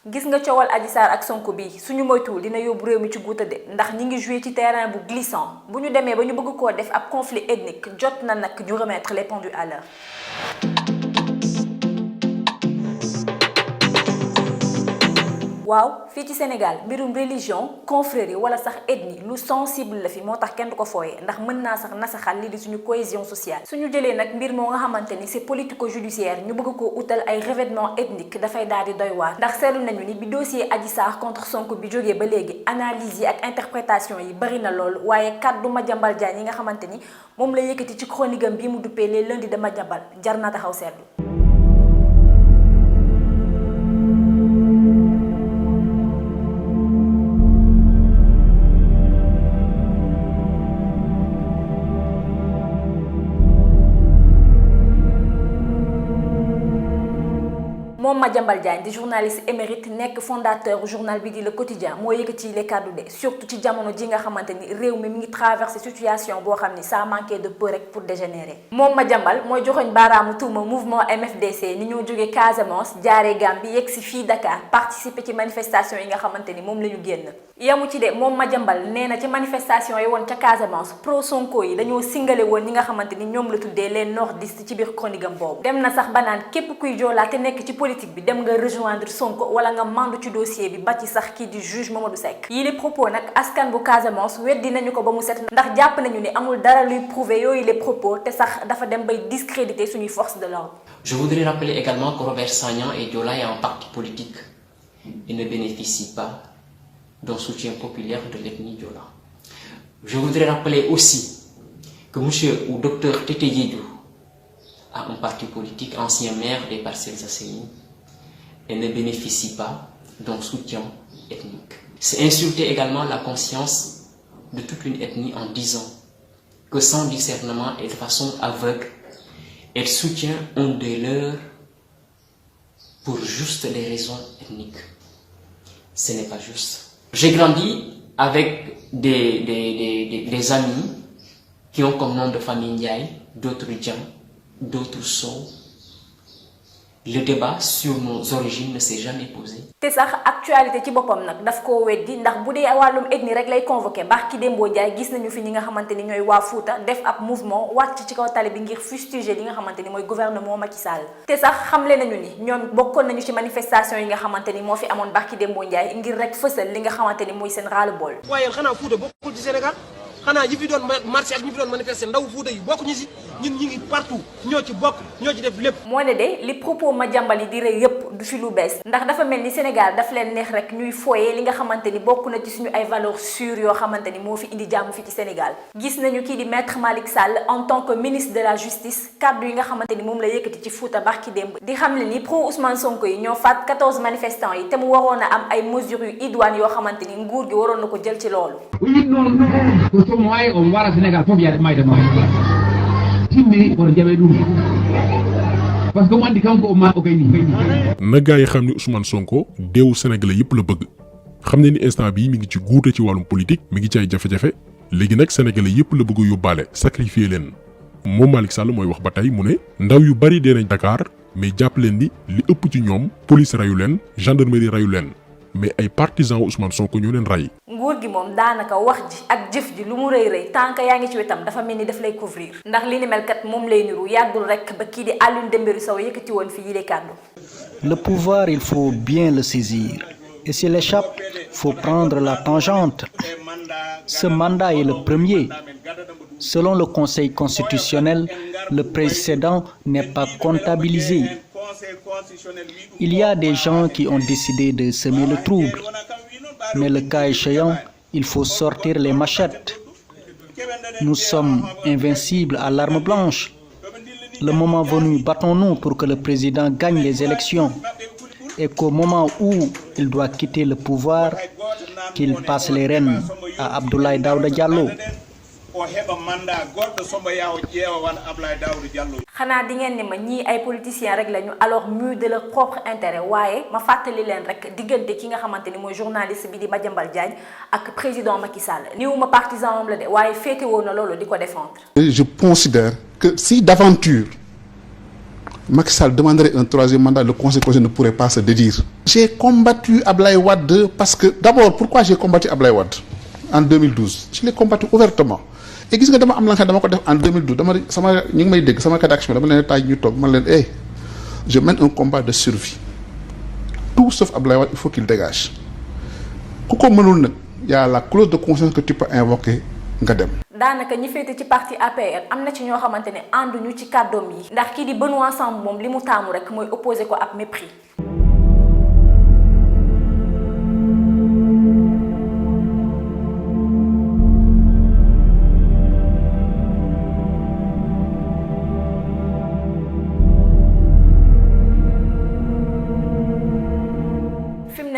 gis nga coowal Adji Sarr ak Sonko bi suñu moytuwul dina yóbbu réew mi ci guuta de ndax ñi ngi joué ci terrain bu glissant bu ñu demee ba ñu bëgg koo def ab conflit ethnique jot na nag ñu remettre les pendules à l'heure. waaw fii ci Sénégal mbirum religion confrérie wala sax ethnie lu sensible la fi moo tax kenn du ko fooyee ndax mën naa sax nasaxal li di suñu cohésion sociale suñu jëlee nag mbir moo nga xamante ni c'est politico-judiciaire ñu bëgg koo utal ay revêtement ethnique dafay daal di doy waar ndax seetlu nañu ni bi dossier Adji Sarr contre Sonko bi jógee ba léegi analyse yi ak interprétation yi bari na lool waaye kàddu Madiambal Diagne yi nga xamante ni moom la yëkkati ci chronique am bii mu duppee les lundis de Madiambal jar na taxaw seetlu. moom Madiambal Diagne di journaliste émérite nekk fondateur journal bi di Le Quotidien moo yëkkati les kàddu de surtout ci jamono ji nga xamante ni réew mi ngi traversé situation boo xam ni ça manqué de peu rek pour dégénérer. moom Madiambal mooy joxoñ baaraamu tuuma mouvement MFDC ni ñoo jógee Casamance jaaree Gambie yegg si fii Dakar participer ci manifestation yi nga xamante ni moom la ñu génn. yamu ci de moom Madiambal nee na ci manifestation yi woon ca Casamance pro Sonko yi dañoo singale woon ñi nga xamante ni ñoom la tuddee les nordistes ci biir chronique am boobu. dem na sax ba naan képp kuy joolaa te nekk ci politique bi dem nga rejoindre Sonko wala nga mandu ci dossier bi ba ci sax kii di juge Mamadou Seck yi les propos nag askan bu Casamance weddi nañu ko ba mu set ndax jàpp nañu ni amul dara luy prouver yooyu les propos te sax dafa dem bay discréditer suñuy force de l'ordre. Je voudrais rappeler également que Robert Sagnan et Diola est un parti politique et ne bénéficie pas d'un soutien populaire de l'ethnie Diola. Je voudrais rappeler aussi que monsieur ou docteur Tete Yedou a un parti politique, ancien maire des Parcelles Assainies, et ne bénéficie pas d'un soutien ethnique. C'est insulter également la conscience de toute une ethnie en disant que sans discernement et de façon aveugle, elle soutient un des leurs pour juste des raisons ethniques. Ce n'est pas juste. J'ai grandi avec des amis qui ont comme nom de famille Ndiaye, d'autres Dian, d'autres Sow. Le débat sur nos origines ne s'est jamais posé. te sax actualité ci boppam nag daf koo weddi ndax bu dee wàllum ethnie rek lay convoqué barki Dembo Ndiaye gis nañu fi ñi nga xamante ni ñooy waa Fouta def ab mouvement wàcc ci kaw tali bi ngir fustiger li nga xamante ni mooy gouvernement Macky Sall. te sax xamle nañu ni ñoom bokkoon nañu ci manifestation yi nga xamante ni moo fi amoon barki Dembo Ndiaye ngir rek fësal li nga xamante ni mooy seen ras-le-bol. waaye xanaa Fouta bokkul ci Sénégal xanaa ñi fi doon marché ak ñi fi doon manifester ndaw Fouta yi bokkuñu si ñun ñi ngi partout ñoo ci bokk ñoo ci def lépp. moo ne de li propos Madiambal yi di rëy yépp du fi lu bees ndax dafa mel ni Sénégal daf leen neex rek ñuy fooyee li nga xamante ni bokk na ci suñu ay valeurs sûres yoo xamante ni moo fi indi jàmm fi ci Sénégal. gis nañu kii di maître Malick Sall en tant que ministre de la justice kaddu yi nga xamante ni moom la yëkkati ci Fouta barki démb di xam le ni pro Ousmane Sonko yi ñoo faat 14 manifestants yi te mu waroon a am ay mesures yu idoines yoo xamante ni nguur gi waroon na ko jël ci loolu. Sénégal fof yaade mayde ma timmi woto jaɓe ɗum parce que mo andi kanko ma o gayni na gaa yi xam ni Ousmane Sonko deewu sénégalais yëpp la bëgg xam ne ni instant bii mi ngi ci guute ci wàllum politique mi ngi ci ay jafe-jafe léegi nag sénégalais yëpp la bëgg yóbbaale sacrifier leen moom Malick Sall mooy wax ba tey mu ne ndaw yu bari dee nañ Dakar mais jàpp leen ni li ëpp ci ñoom police rayu leen gendarmerie rayu leen mais ay partisans Ousmane Sonko ñoo leen ray. nguur gi moom daanaka wax ji ak jëf ji lu mu rëy rëy tànk yaa ngi ci wetam dafa mel ni daf lay couvrir ndax li ni mel kat moom lay niru yàggul rek ba kii di Alioune Dembourou Sow yëkkati woon fii yile kàddu. Le pouvoir, il faut bien le saisir et s'il échappe, faut prendre la tangente. Ce mandat est le premier. Selon le Conseil constitutionnel, le précédent n'est pas comptabilisé. Il y a des gens qui ont décidé de semer le trouble, mais le cas échéant, il faut sortir les machettes. Nous sommes invincibles à l'arme blanche. Le moment venu, battons-nous pour que le président gagne les élections et qu'au moment où il doit quitter le pouvoir, qu'il passe les rênes à Abdoulaye Daouda Diallo. xanaa di ngeen ni ma ñii ay politiciens rek lañu alors mûrs de leur propre intérêt waaye ma fàttali leen rek diggante ki nga xamante ni mooy journaliste bi di Madiambal Diagne ak président Macky Sall niwuma partisan am la de waaye féete woon na loolu di ko défendre. Je considère que si d'aventure Macky Sall demanderait un troisième mandat, le Conseil constitutionnel ne pourrait pas se dédire. J'ai combattu Ablaye Wade parce que, d'abord, pourquoi j'ai combattu Ablaye Wade en 2012? Je l'ai combattu ouvertement. Et gis nga dama am la nga dama ko def en 2012 dama sama ñu ngi may dégg sama rédaction dama leen taaj ñu toog man leen je mène un combat de survie. Tout sauf Ablaye Wade, il faut qu'il dégage. Ku ko mënul nag y a la clause de conscience que tu peux invoquer nga dem. daanaka ñi féete ci parti APR am na ci ñoo xamante ne ànduñu ci kàddoom yi ndax kii di Benoît Sambou moom li mu taamu rek mooy opposé ko ab mépris.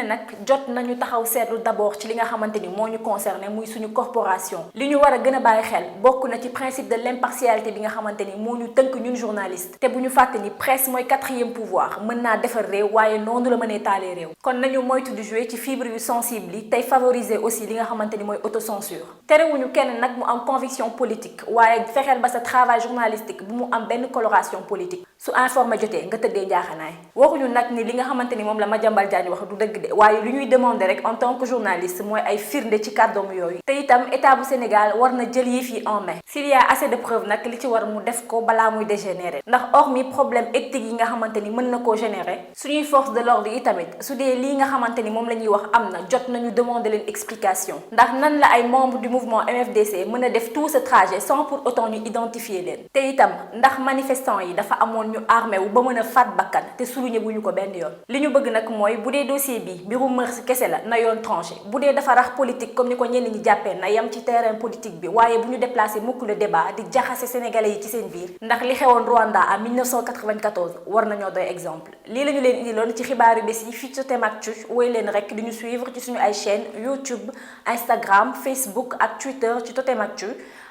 nag jot nañu taxaw seetlu d'abord ci li nga xamante ni moo ñu concerné muy suñu corporation li ñu war a gën a bàyyi xel bokk na ci principe de l'impartialité bi nga xamante ni moo ñu tënk ñun journaliste te bu ñu fàtte ni presse mooy 4e pouvoir mën naa defar réew waaye noonu la mënee taalee réew kon nañu moytu di jouer ci fibre yu sensible yi tey favoriser aussi li nga xamante ni mooy autocensure terewuñu kenn nag mu am conviction politique waaye fexeel ba sa travail journalistique bu mu am benn coloration politique su informé jotee nga tëddee njaaxanaay waxuñu nag ni li nga xamante ni moom la Madiambal Diagne wax du dëgg de waaye lu ñuy demander rek en tant que journaliste mooy ay firnde ci kàddoom yooyu te itam état bu Sénégal war na jël yëf yi en main s'il y a assez de preuves nag li ci war mu def ko balaa muy dégénérer ndax hormis problème éthique yi nga xamante ni mën na koo générer suñuy force de l'ordre yi tamit su dee lii nga xamante ni moom la ñuy wax am na jot nañu demander leen explication ndax nan la ay membres du mouvement MFDC mën a def tout ce trajet sans pour autant ñu identifier leen te itam ndax manifestants yi dafa amoon ñu armé wu ba mën a faat bakkan te souligné bu ñu ko benn yoon li ñu bëgg nag mooy bu dee dossier bi mbirum mœurs kese la na yoon tranché bu dee dafa rax politique comme ni ko ñenn ñi jàppee na yam ci terrain politique bi waaye bu ñu déplacé mukk le débat di jaxase sénégalais yi ci seen biir ndax li xewoon Rwanda en 1994 war nañoo doy exemple lii la ñu leen indiloon ci xibaaru bés yi fii ci Totemactu woy leen rek di ñu suivre ci suñu ay chaîne YouTube Instagram Facebook ak Twitter ci Totemactu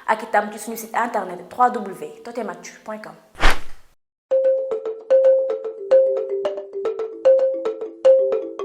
ak itam ci suñu site internet www.totemactu.com